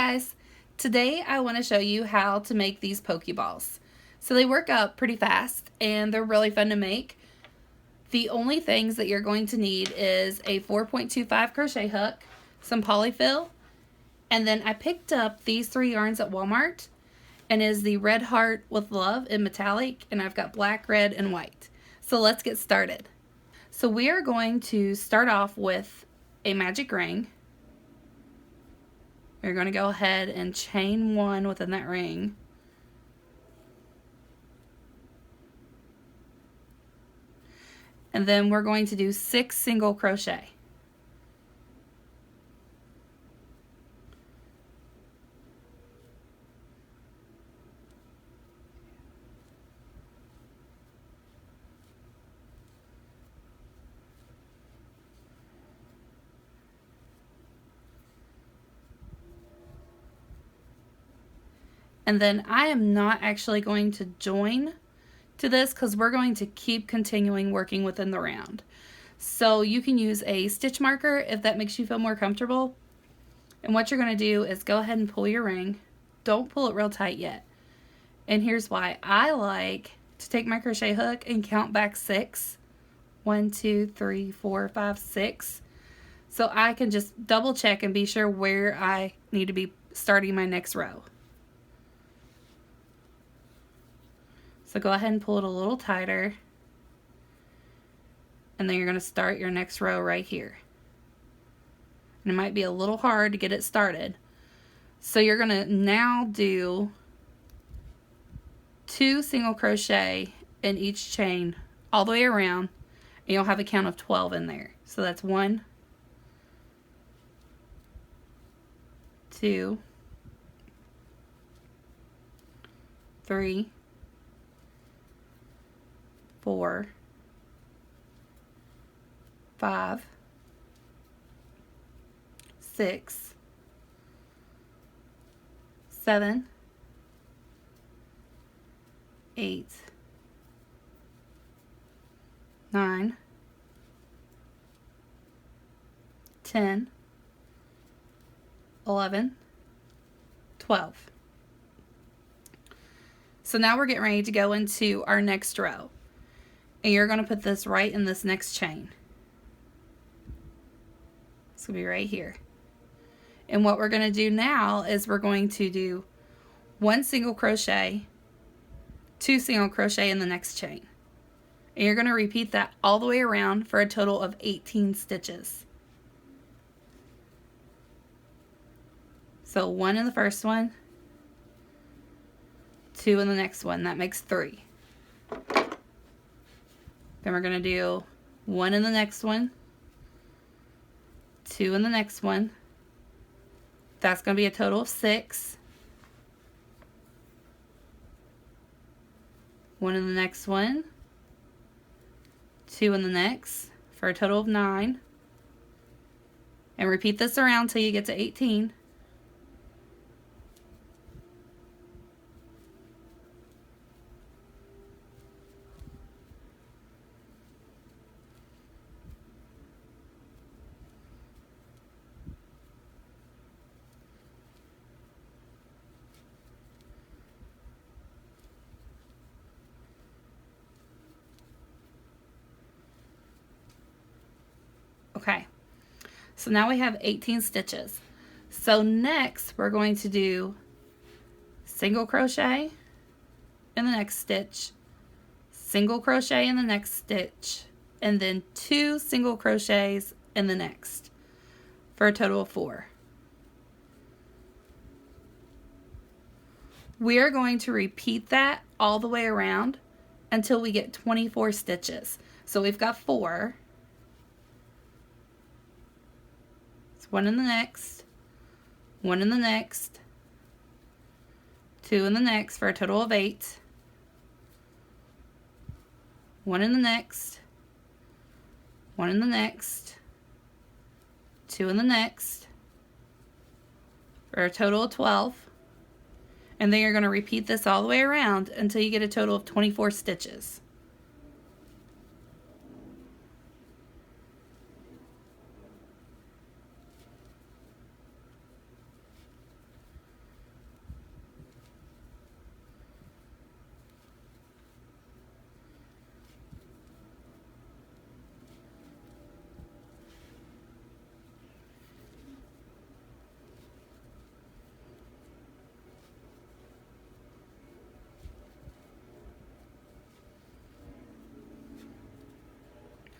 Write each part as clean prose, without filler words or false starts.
Hi guys! Today I want to show you how to make these Poké Balls. So they work up pretty fast and they're really fun to make. The only things that you're going to need is a 4.25 crochet hook, some POLY-FIL, and then I picked up these 3 yarns at Walmart, and is the Red Heart with Love in metallic, and I've got black, red, and white. So let's get started. So we are going to start off with a magic ring. We're going to go ahead and chain 1 within that ring. And then we're going to do 6 single crochet. And then I am not actually going to join to this because we're going to keep continuing working within the round. So you can use a stitch marker if that makes you feel more comfortable. And what you're going to do is go ahead and pull your ring. Don't pull it real tight yet. And here's why. I like to take my crochet hook and count back 6. 1, 2, 3, 4, 5, 6. So I can just double check and be sure where I need to be starting my next row. So go ahead and pull it a little tighter, and then you're going to start your next row right here. And it might be a little hard to get it started. So you're going to now do 2 single crochet in each chain all the way around, and you'll have a count of 12 in there. So that's 1, 2, 3, 4, 5, 6, 7, 8, 9, 10, 11, 12. So now we're getting ready to go into our next row. And you're going to put this right in this next chain. It's going to be right here. And what we're going to do now is we're going to do 1 single crochet, 2 single crochet in the next chain. And you're going to repeat that all the way around for a total of 18 stitches. So 1 in the first one, 2 in the next one. That makes 3. Then we're going to do 1 in the next one, 2 in the next one. That's going to be a total of 6. 1 in the next one, 2 in the next, for a total of 9. And repeat this around till you get to 18. Okay, so now we have 18 stitches. So next we're going to do single crochet in the next stitch, single crochet in the next stitch, and then 2 single crochets in the next for a total of 4. We are going to repeat that all the way around until we get 24 stitches. So we've got 4. 1 in the next, 1 in the next, 2 in the next for a total of 8, 1 in the next, 1 in the next, 2 in the next for a total of 12, and then you're going to repeat this all the way around until you get a total of 24 stitches.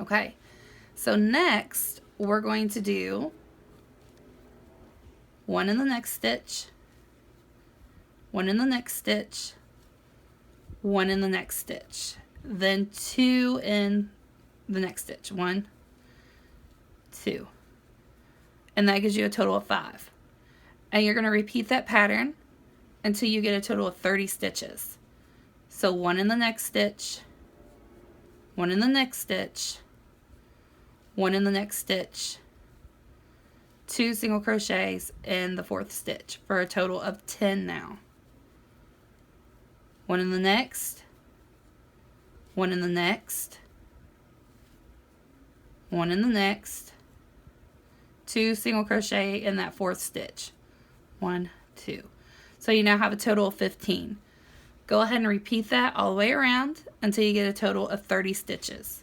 Okay, so next we're going to do 1 in the next stitch, 1 in the next stitch, 1 in the next stitch, then 2 in the next stitch, 1, 2, and that gives you a total of 5. And you're going to repeat that pattern until you get a total of 30 stitches. So 1 in the next stitch, 1 in the next stitch, 1 in the next stitch, 2 single crochets in the 4th stitch for a total of 10 now. 1 in the next, 1 in the next, 1 in the next, 2 single crochet in that 4th stitch. 1, 2. So you now have a total of 15. Go ahead and repeat that all the way around until you get a total of 30 stitches.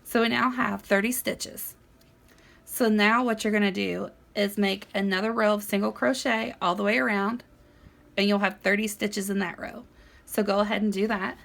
So we now have 30 stitches. So now what you're going to do is make another row of single crochet all the way around, and you'll have 30 stitches in that row. So go ahead and do that.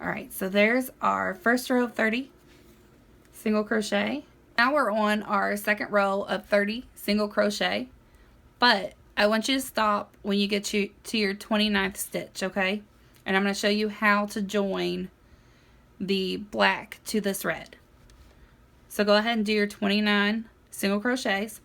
Alright, so there's our first row of 30 single crochet. Now we're on our second row of 30 single crochet, but I want you to stop when you get to your 29th stitch, okay? And I'm going to show you how to join the black to this red. So go ahead and do your 29 single crochets.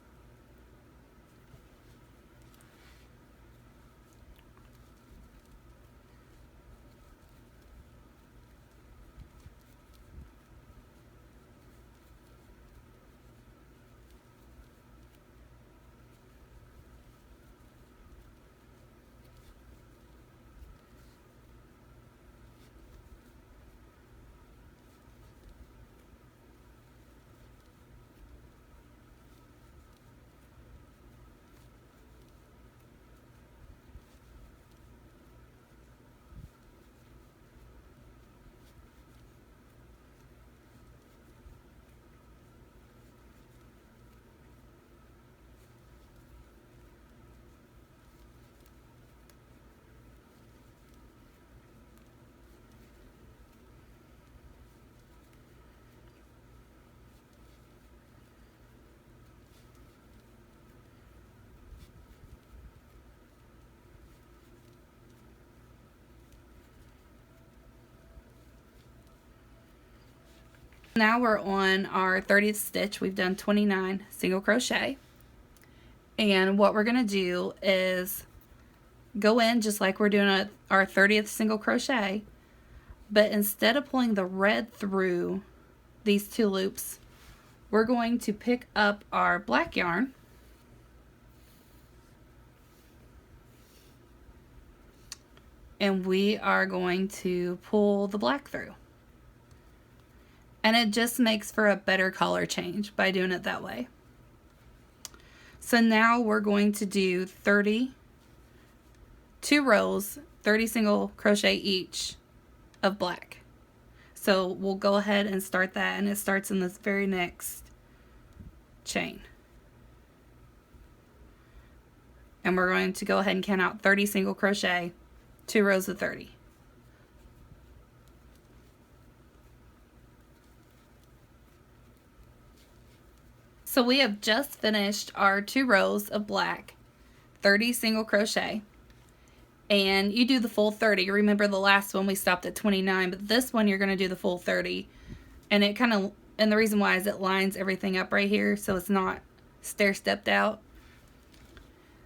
Now we're on our 30th stitch. We've done 29 single crochet. And what we're going to do is go in just like we're doing our 30th single crochet, but instead of pulling the red through these 2 loops, we're going to pick up our black yarn and we are going to pull the black through. And it just makes for a better color change by doing it that way. So now we're going to do 2 rows, 30 single crochet each of black. So we'll go ahead and start that, and it starts in this very next chain. And we're going to go ahead and count out 30 single crochet, 2 rows of 30. So we have just finished our 2 rows of black, 30 single crochet, and you do the full 30. Remember the last one we stopped at 29, but this one you're going to do the full 30. And it kind of, and the reason why is it lines everything up right here so it's not stair-stepped out.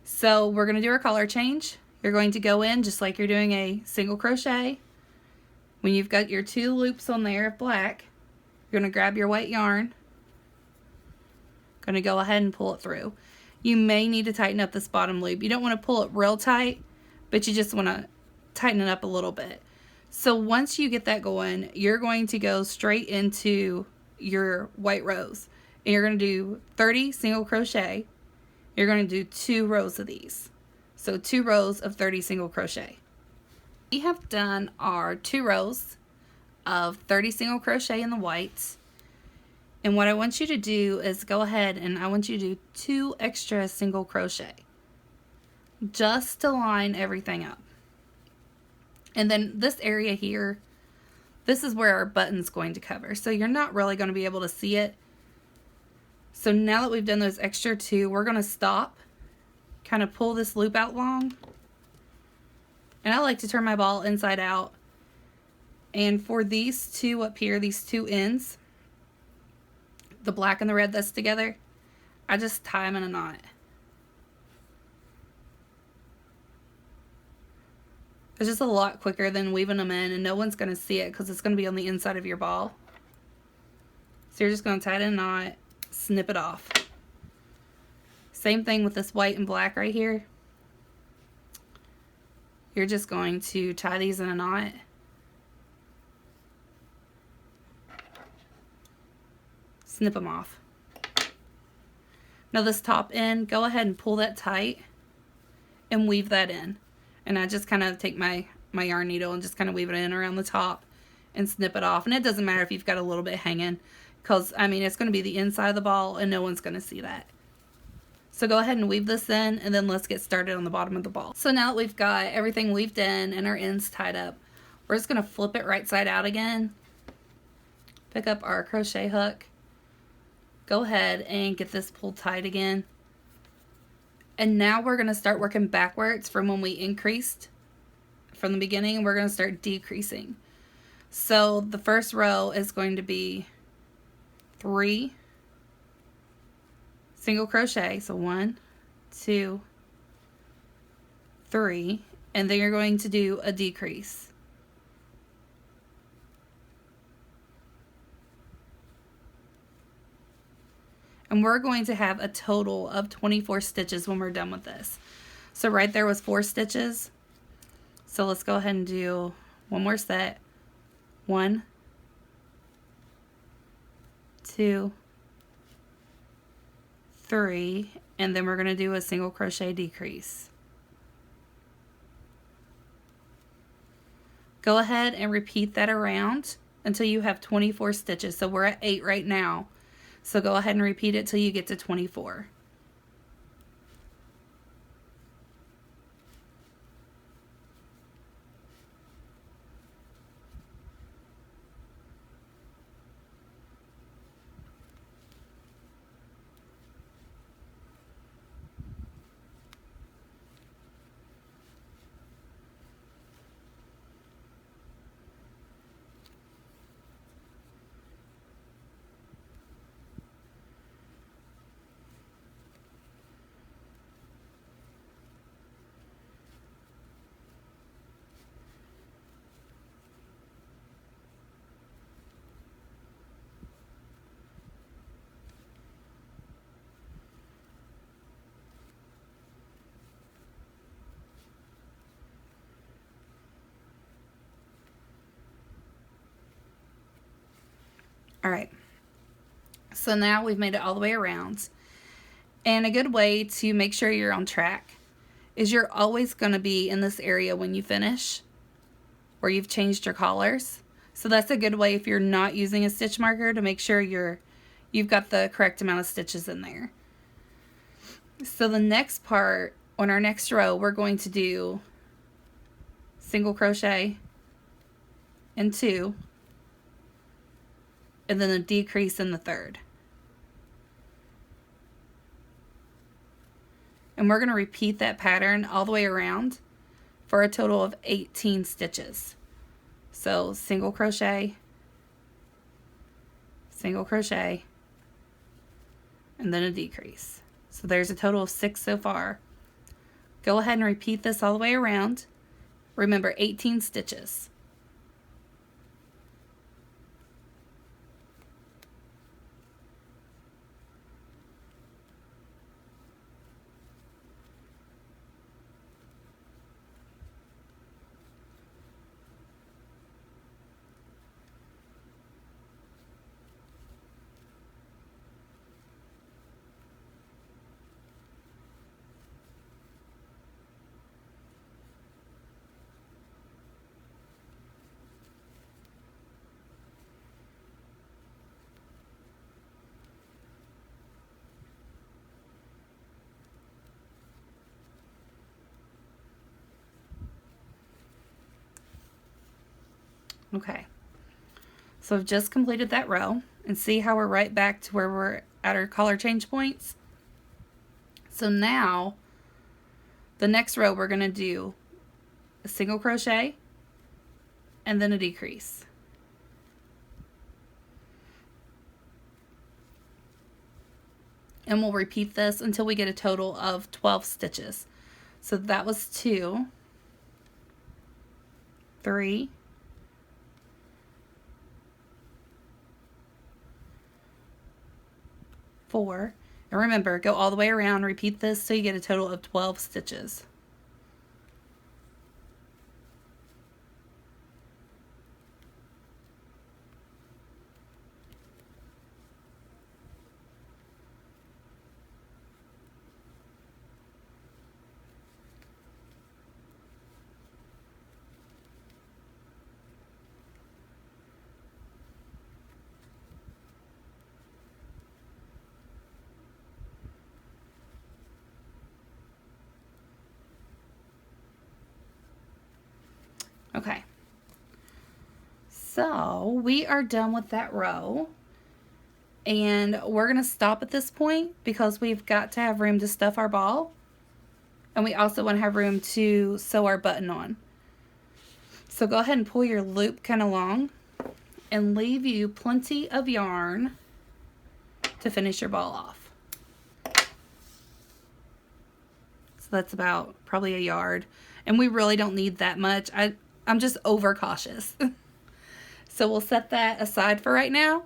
So we're going to do our color change. You're going to go in just like you're doing a single crochet. When you've got your 2 loops on there of black, you're going to grab your white yarn. Going to go ahead and pull it through. You may need to tighten up this bottom loop. You don't want to pull it real tight, but you just want to tighten it up a little bit. So once you get that going, you're going to go straight into your white rows. And you're going to do 30 single crochet. You're going to do 2 rows of these. So 2 rows of 30 single crochet. We have done our 2 rows of 30 single crochet in the whites. And what I want you to do is go ahead and I want you to do 2 extra single crochet just to line everything up. And then this area here, this is where our button's going to cover. So you're not really going to be able to see it. So now that we've done those extra 2, we're going to stop, kind of pull this loop out long. And I like to turn my ball inside out. And for these 2 up here, these 2 ends, the black and the red that's together, I just tie them in a knot. It's just a lot quicker than weaving them in, and no one's going to see it because it's going to be on the inside of your ball. So you're just going to tie it in a knot, snip it off. Same thing with this white and black right here. You're just going to tie these in a knot. Snip them off. Now this top end, go ahead and pull that tight and weave that in. And I just kind of take my yarn needle and just kind of weave it in around the top and snip it off. And it doesn't matter if you've got a little bit hanging, because I mean it's going to be the inside of the ball and no one's going to see that. So go ahead and weave this in, and then let's get started on the bottom of the ball. So now that we've got everything weaved in and our ends tied up, we're just going to flip it right side out again. Pick up our crochet hook. Go ahead and get this pulled tight again. And now we're going to start working backwards from when we increased from the beginning, and we're going to start decreasing. So the first row is going to be 3 single crochet. So 1, 2, 3, and then you're going to do a decrease. And we're going to have a total of 24 stitches when we're done with this. So right there was 4 stitches. So let's go ahead and do one more set. 1, 2, 3, and then we're going to do a single crochet decrease. Go ahead and repeat that around until you have 24 stitches. So we're at 8 right now. So go ahead and repeat it till you get to 24. All right, so now we've made it all the way around. And a good way to make sure you're on track is you're always going to be in this area when you finish, where you've changed your collars. So that's a good way, if you're not using a stitch marker, to make sure you've got the correct amount of stitches in there. So the next part, on our next row, we're going to do single crochet in 2, and then a decrease in the 3rd. And we're going to repeat that pattern all the way around for a total of 18 stitches. So single crochet, and then a decrease. So there's a total of 6 so far. Go ahead and repeat this all the way around. Remember, 18 stitches. Okay, so I've just completed that row, and see how we're right back to where we're at our collar change points. So now the next row we're going to do a single crochet and then a decrease. And we'll repeat this until we get a total of 12 stitches. So that was 2, 3, 4, and remember, go all the way around, repeat this so you get a total of 12 stitches. Okay, so we are done with that row, and we're going to stop at this point because we've got to have room to stuff our ball, and we also want to have room to sew our button on. So go ahead and pull your loop kind of long and leave you plenty of yarn to finish your ball off. So that's about probably a yard, and we really don't need that much. I'm just over cautious. So we'll set that aside for right now,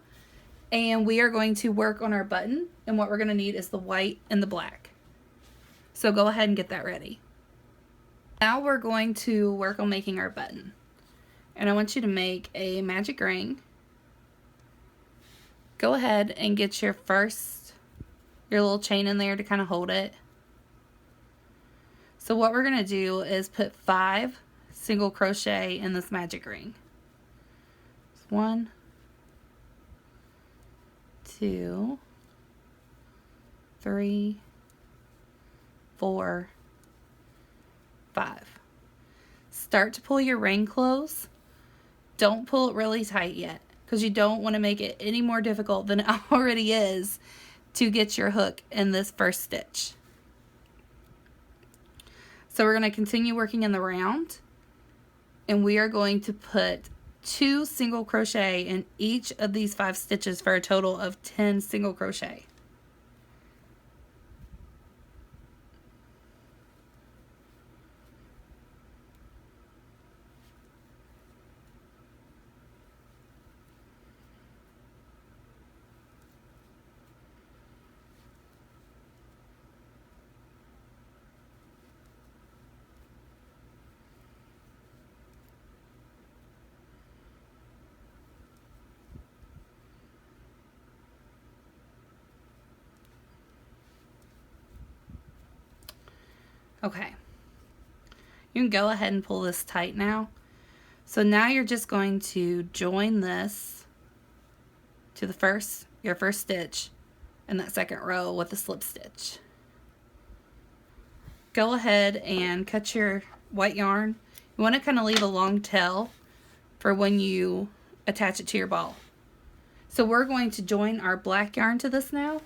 and we are going to work on our button, and what we're going to need is the white and the black. So go ahead and get that ready. Now we're going to work on making our button, and I want you to make a magic ring. Go ahead and get your little chain in there to kind of hold it. So what we're going to do is put 5 single crochet in this magic ring. 1, 2, 3, 4, 5. Start to pull your ring close. Don't pull it really tight yet, because you don't want to make it any more difficult than it already is to get your hook in this first stitch. So we're going to continue working in the round, and we are going to put 2 single crochet in each of these 5 stitches for a total of 10 single crochet. Okay. You can go ahead and pull this tight now. So now you're just going to join this to your first stitch in that second row with a slip stitch. Go ahead and cut your white yarn. You want to kind of leave a long tail for when you attach it to your ball. So we're going to join our black yarn to this now.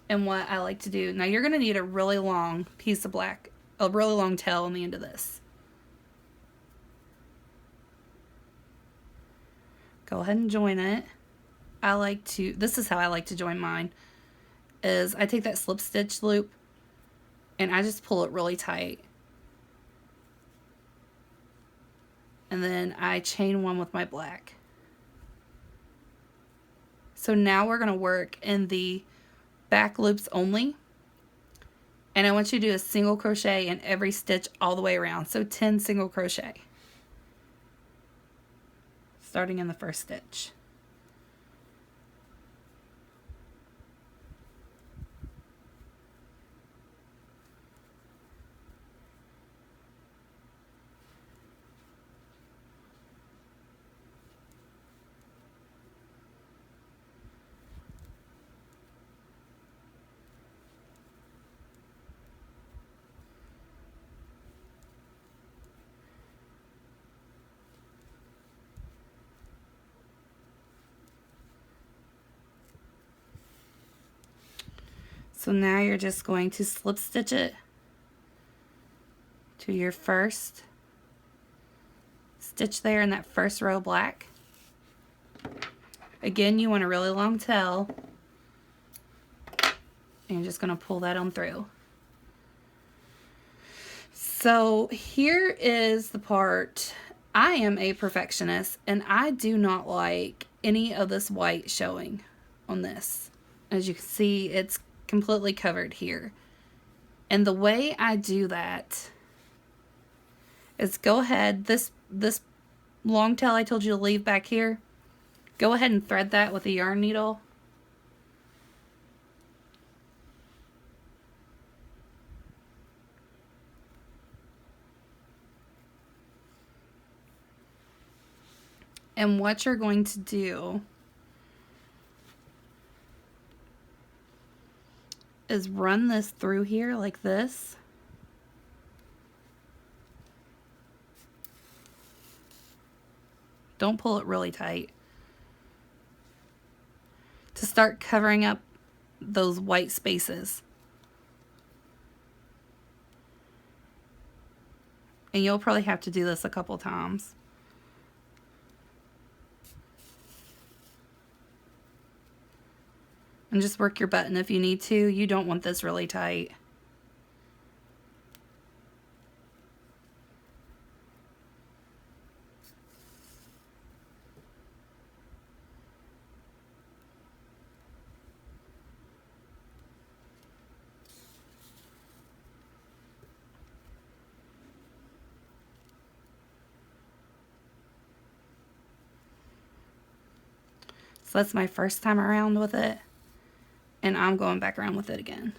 And what I like to do, now you're going to need a really long piece of black, a really long tail on the end of this. Go ahead and join it. This is how I like to join mine, is I take that slip stitch loop and I just pull it really tight. And then I chain one with my black. So now we're going to work in the back loops only, and I want you to do a single crochet in every stitch all the way around, so 10 single crochet starting in the first stitch. So now you're just going to slip stitch it to your first stitch there in that first row black. Again, you want a really long tail, and you're just going to pull that on through. So here is the part. I am a perfectionist, and I do not like any of this white showing on this. As you can see, it's completely covered here. And the way I do that is go ahead, this long tail I told you to leave back here, go ahead and thread that with a yarn needle. And what you're going to do is run this through here like this. Don't pull it really tight. To start covering up those white spaces. And you'll probably have to do this a couple times. And just work your button if you need to. You don't want this really tight. So that's my first time around with it. And I'm going back around with it again.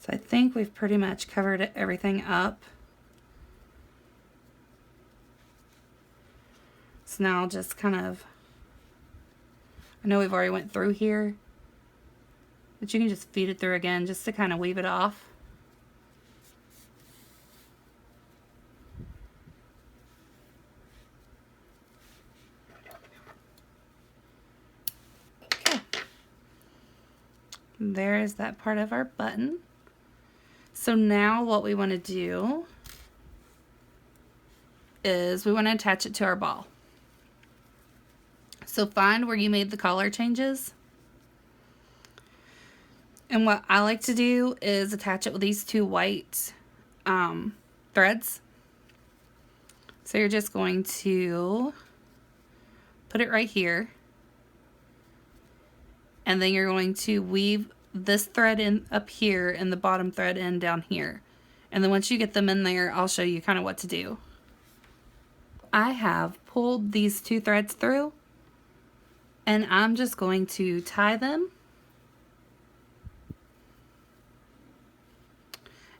So I think we've pretty much covered everything up. So now I'll just kind of, I know we've already went through here, but you can just feed it through again just to kind of weave it off. Okay. There is that part of our button. So now what we want to do is we want to attach it to our ball. So find where you made the collar changes. And what I like to do is attach it with these two white threads. So you're just going to put it right here. And then you're going to weave this thread in up here and the bottom thread in down here. And then once you get them in there, I'll show you kind of what to do. I have pulled these two threads through, and I'm just going to tie them.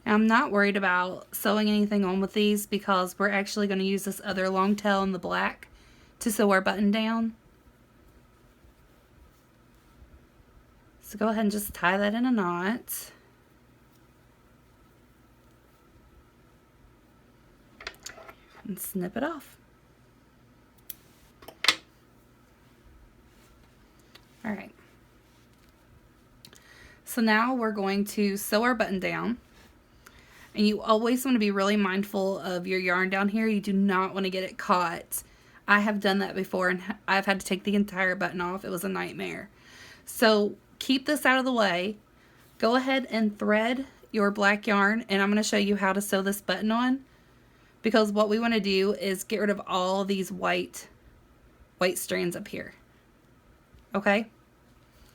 And I'm not worried about sewing anything on with these because we're actually going to use this other long tail in the black to sew our button down. So go ahead and just tie that in a knot. And snip it off. All right. So now we're going to sew our button down. And you always want to be really mindful of your yarn down here. You do not want to get it caught. I have done that before and I've had to take the entire button off. It was a nightmare. So keep this out of the way. Go ahead and thread your black yarn, and I'm going to show you how to sew this button on, because what we want to do is get rid of all these white strands up here. Okay?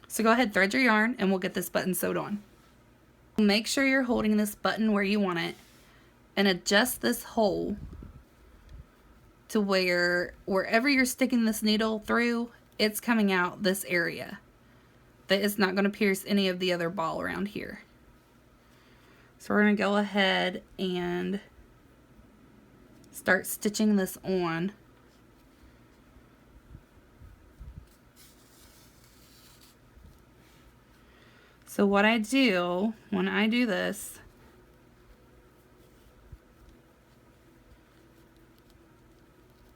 So go ahead, thread your yarn, and we'll get this button sewed on. Make sure you're holding this button where you want it, and adjust this hole to wherever you're sticking this needle through, it's coming out this area. That is not going to pierce any of the other ball around here. So we're going to go ahead and start stitching this on. So what I do when I do this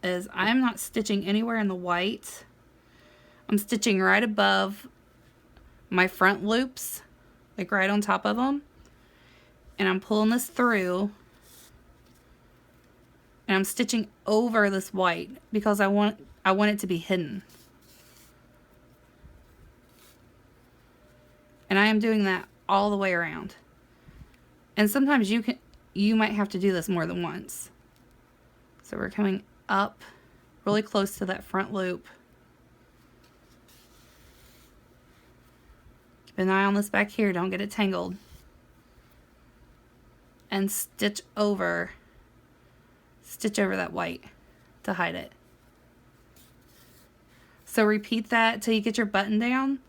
is I'm not stitching anywhere in the white. I'm stitching right above my front loops, like right on top of them, and I'm pulling this through, and I'm stitching over this white because I want it to be hidden. And I am doing that all the way around. And sometimes you might have to do this more than once. So we're coming up really close to that front loop. Keep an eye on this back here, don't get it tangled. And stitch over that white to hide it. So repeat that till you get your button down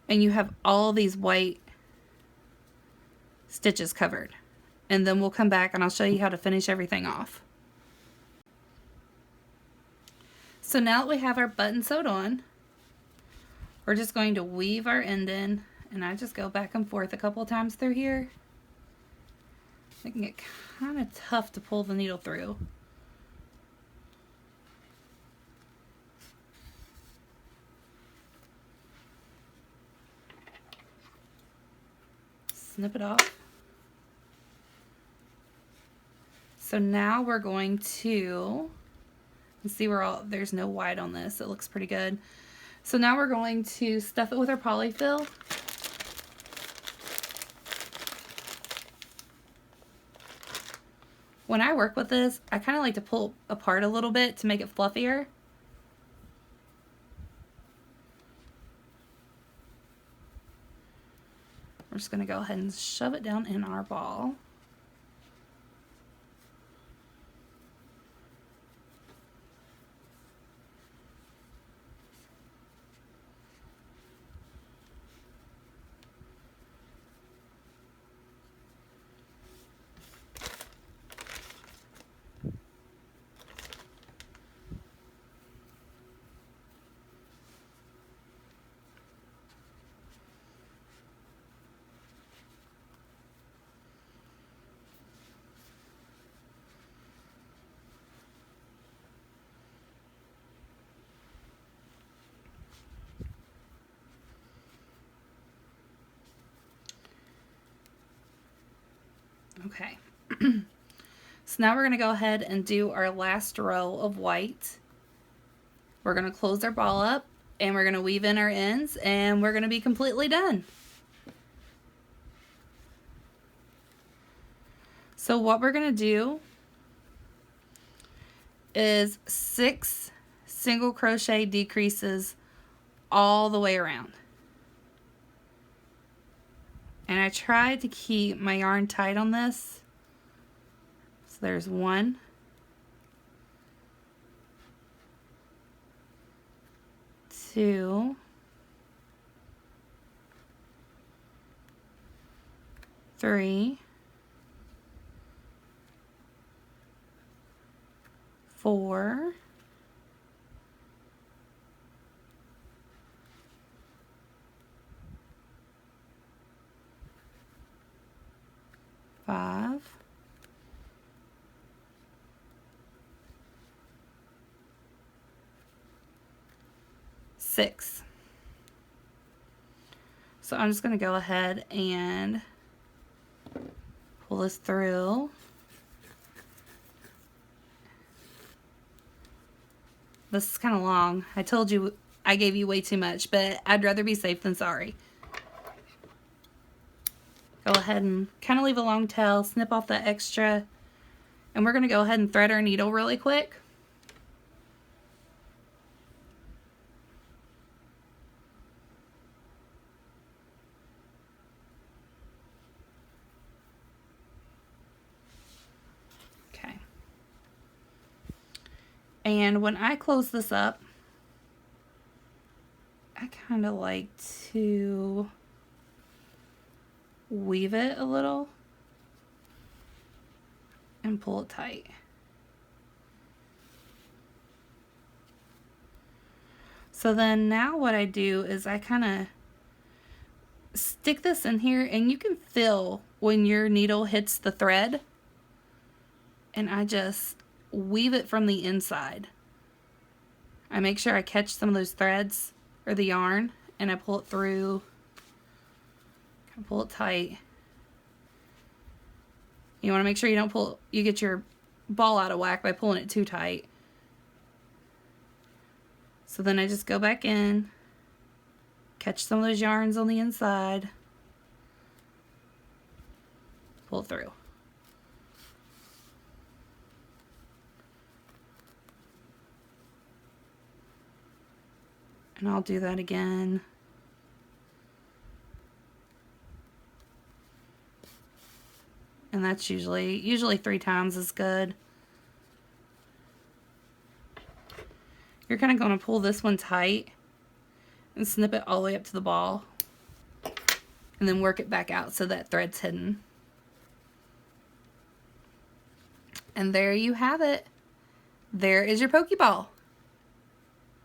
and you have all these white stitches covered. And then we'll come back and I'll show you how to finish everything off. So now that we have our button sewed on, we're just going to weave our end in, and I just go back and forth a couple of times through here. It can get kind of tough to pull the needle through. Snip it off. So now we're going to, see there's no white on this. It looks pretty good. So now we're going to stuff it with our POLY-FIL. When I work with this, I kind of like to pull apart a little bit to make it fluffier. We're just going to go ahead and shove it down in our ball. Okay. So now we're going to go ahead and do our last row of white. We're going to close our ball up and we're going to weave in our ends and we're going to be completely done. So what we're going to do is 6 single crochet decreases all the way around. And I tried to keep my yarn tight on this. So there's 1, 2, 3, 4, 5, 6. So I'm just going to go ahead and pull this through. This is kind of long. I told you I gave you way too much, but I'd rather be safe than sorry. Go ahead and kind of leave a long tail, snip off that extra, and we're going to go ahead and thread our needle really quick. Okay. And when I close this up, I kind of like to weave it a little and pull it tight. So then now what I do is I kind of stick this in here, and you can feel when your needle hits the thread, and I just weave it from the inside. I make sure I catch some of those threads or the yarn, and I pull it through. Pull it tight. You want to make sure you get your ball out of whack by pulling it too tight. So then I just go back in, catch some of those yarns on the inside, pull it through. And I'll do that again. And that's usually 3 times is good. You're kind of going to pull this one tight and snip it all the way up to the ball, and then work it back out so that thread's hidden. And there you have it. There is your Poké Ball.